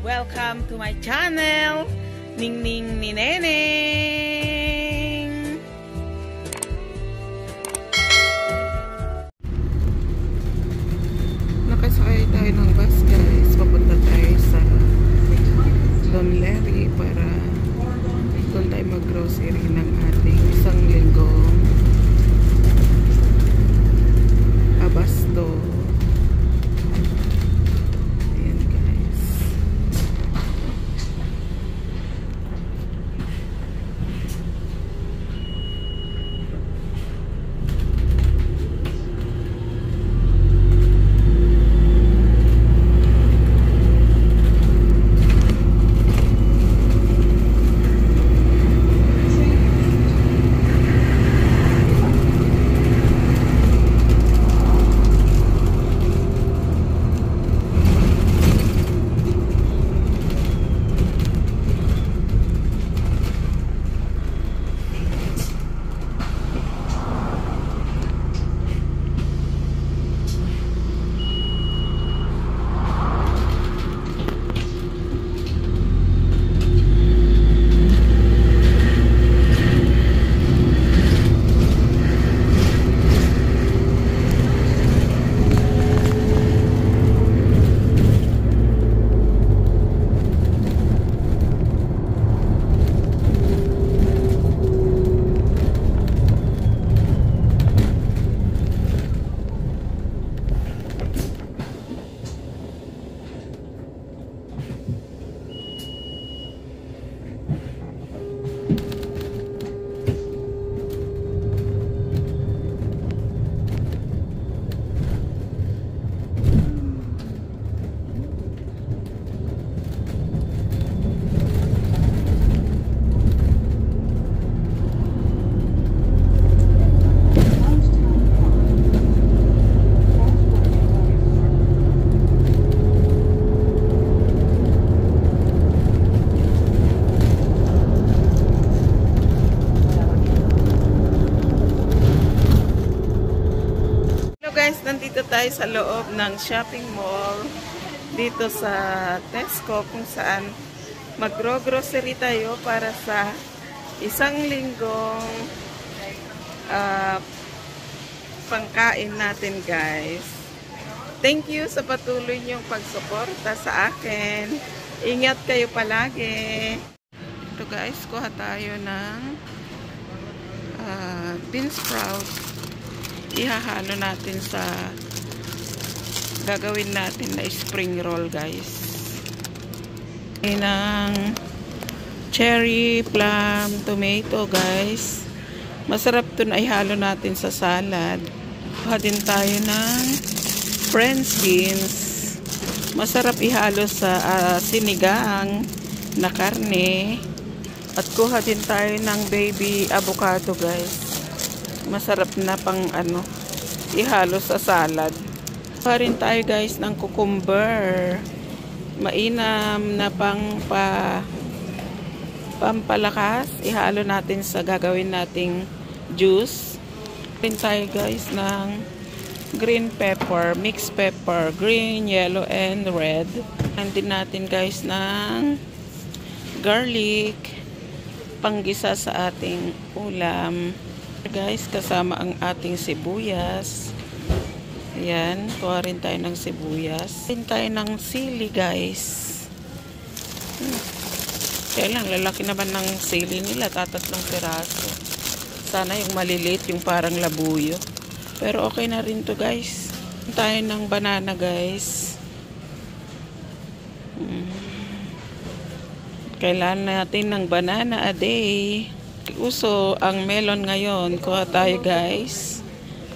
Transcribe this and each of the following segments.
Welcome to my channel, Ningning ni Neneng. Nakasakay tayo ng bus guys. Papunta tayo sa Don Larry para doon tayo mag-grocery ng ating isang linggong abasto. Nandito tayo sa loob ng shopping mall dito sa Tesco kung saan magro-grocery tayo para sa isang linggong pangkain natin guys. Thank you sa patuloy niyong pagsuporta sa akin. Ingat kayo palagi. Ito guys, kuha tayo ng bean sprout. Ihahalo natin sa gagawin natin na spring roll guys. Ng cherry, plum, tomato guys. Masarap ito na ihalo natin sa salad. Kuha din tayo ng French beans. Masarap ihalo sa sinigang na karne. At kuha din tayo ng baby avocado guys. Masarap na pang ihalo sa salad. Pa rin tayo guys ng cucumber. Mainam na pampalakas. Ihalo natin sa gagawin nating juice. Rin tayo guys ng green pepper, mixed pepper, green, yellow, and red. And din natin guys ng garlic. Panggisa sa ating ulam. Guys, kasama ang ating sibuyas. Ayan, kuha rin tayo ng sibuyas. Rin tayo ng sili guys. Kaya lang, lalaki naman ng sili nila, tatatlong piraso. Sana yung maliliit, yung parang labuyo. Pero okay na rin to guys. Rin tayo ng banana guys. Kailangan natin ng banana a day. Uso ang melon ngayon. Kuha tayo guys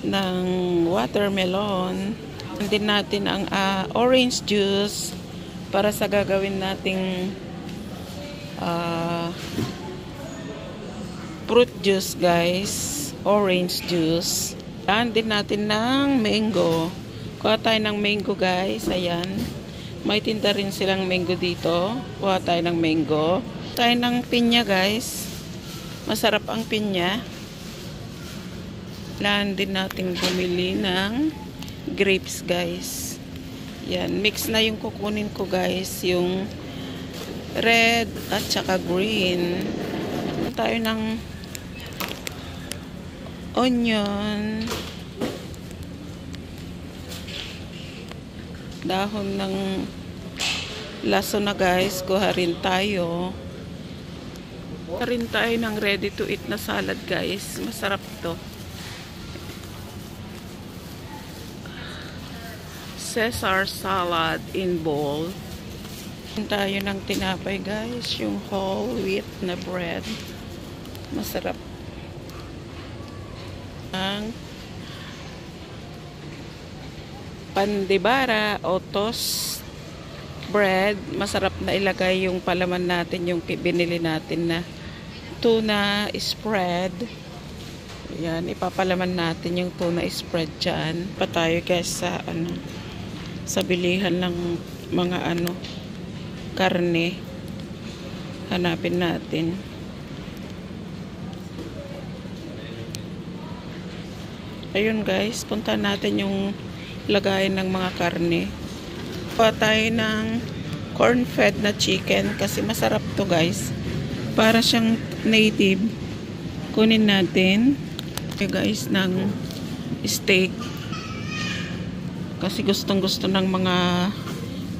ng watermelon. Din natin ang orange juice para sa gagawin nating fruit juice guys. Orange juice. Din natin ng mango. Kuha tayo ng mango guys. Ayan. May tinda rin silang mango dito. Kuha tayo ng mango. Tayo ng pinya guys. Masarap ang pinya. Kailangan din natin bumili ng grapes guys. Yan, mix na yung kukunin ko guys, yung red at saka green. Tayo ng onion, dahon ng laso na guys, kuha rin tayo. Kuha rin tayo ng ready to eat na salad guys, masarap to. Caesar salad in bowl. Tayo ng tinapay guys, yung whole wheat na bread, masarap. Ang pandibara o toast bread, masarap na ilagay yung palaman natin, yung binili natin na tuna spread. Yan, ipapalaman natin yung tuna spread dyan. Pa tayo guys sa bilihan ng mga karne. Hanapin natin. Ayun guys, punta natin yung lagayan ng mga karne. Pa tayo ng corn-fed na chicken kasi masarap to guys. Para siyang native. Kunin natin. Okay guys, ng steak. Kasi gustong-gusto ng mga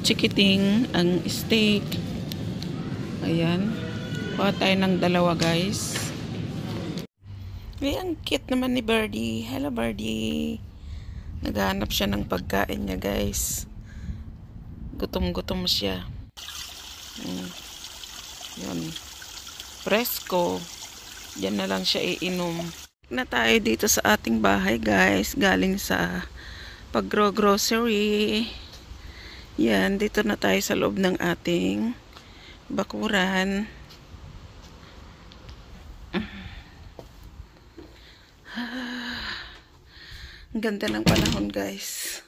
chikiting ang steak. Ayan. Pa tayo ng dalawa guys. Ay, ang cute naman ni Birdie. Hello, Birdie. Naghahanap siya ng pagkain niya, guys. Gutom-gutom siya. Yan. Presko. Diyan na lang siya iinom. Na tayo dito sa ating bahay, guys. Galing sa pag-grocery. Yan, dito na tayo sa loob ng ating bakuran. Ang ganda ng panahon guys.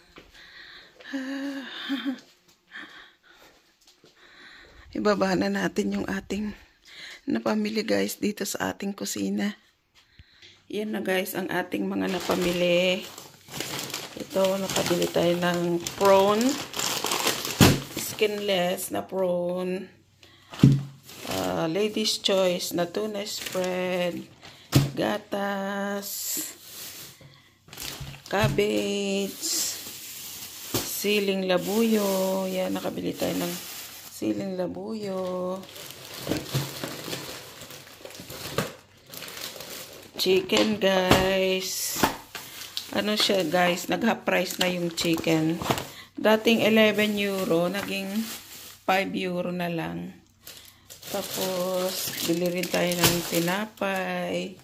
Ibaba na natin yung ating napamili guys dito sa ating kusina. Yan na guys ang ating mga napamili. Ito, nakabili tayo ng prawn. Skinless na prawn. Ladies choice na tuna spread. Gatas. Cabbage, siling labuyo. Yan, nakabili tayo ng siling labuyo. Chicken, guys. Ano siya, guys? Nag-half price na yung chicken. Dating 11 euro, naging 5 euro na lang. Tapos, bili rin tayo ng tinapay,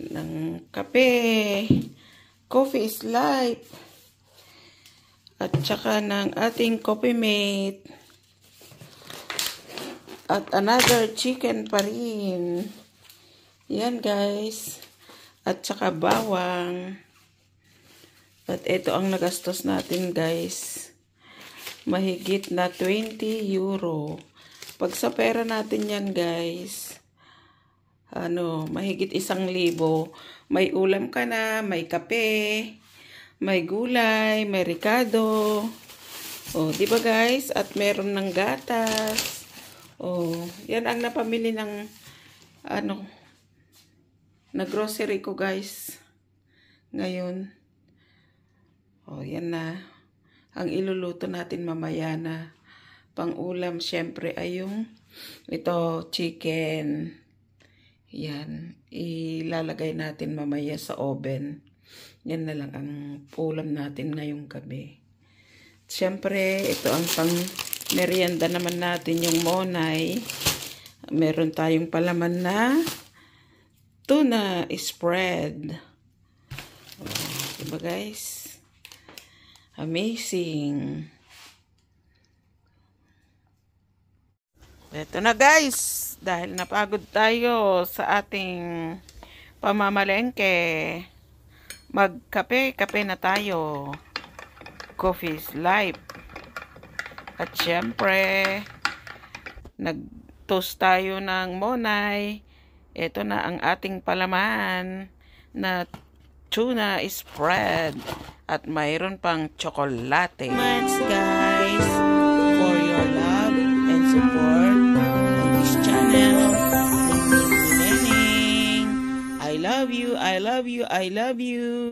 ng kape. Coffee is life. At saka ng ating coffee mate. At another chicken pa rin. Yan guys. At saka bawang. At ito ang nagastos natin guys. Mahigit na 20 euro. Pag sa pera natin yan guys, mahigit 1,000. May ulam ka na, may kape, may gulay, may ricado. Oh, di ba guys? At meron ng gatas. Oh, yan ang napamili ng na grocery ko guys. Ngayon. Oh, yan na. Ang iluluto natin mamaya na pang-ulam syempre ay yung ito chicken. Yan, ilalagay natin mamaya sa oven. Yan na lang ang ulam natin ngayong gabi. Siyempre, ito ang pang merienda naman natin, yung monay. Meron tayong palaman na tuna spread. Diba guys? Amazing. Ito na guys. Dahil napagod tayo sa ating pamamalengke, magkape-kape na tayo. Coffee is life. At syempre, nag-toast tayo ng monay. Ito na ang ating palaman na tuna spread. At mayroon pang tsokolate. Thanks guys for your love and support. I love you, I love you, I love you.